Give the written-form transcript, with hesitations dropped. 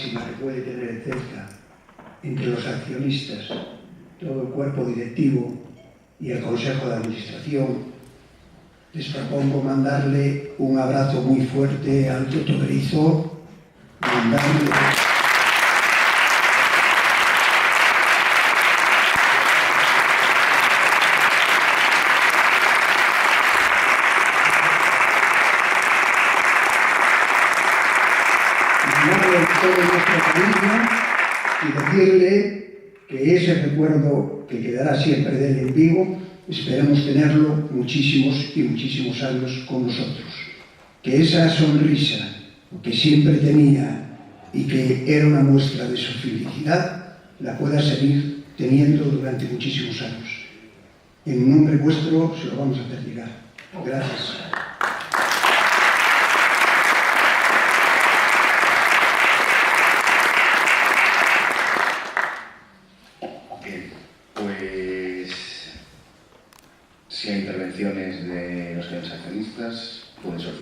máxima que puede tener el Celta entre los accionistas, todo el cuerpo directivo y el Consejo de Administración, les propongo mandarle un abrazo muy fuerte al Toto Berizzo, mandarle todo nuestro cariño y decirle que ese recuerdo que quedará siempre de él en Vigo, esperemos tenerlo muchísimos y muchísimos años con nosotros. Que esa sonrisa que siempre tenía y que era una muestra de su felicidad, la pueda seguir teniendo durante muchísimos años. En nombre vuestro se lo vamos a hacer llegar. Gracias. Pues si hay intervenciones de los accionistas, pueden solicitar.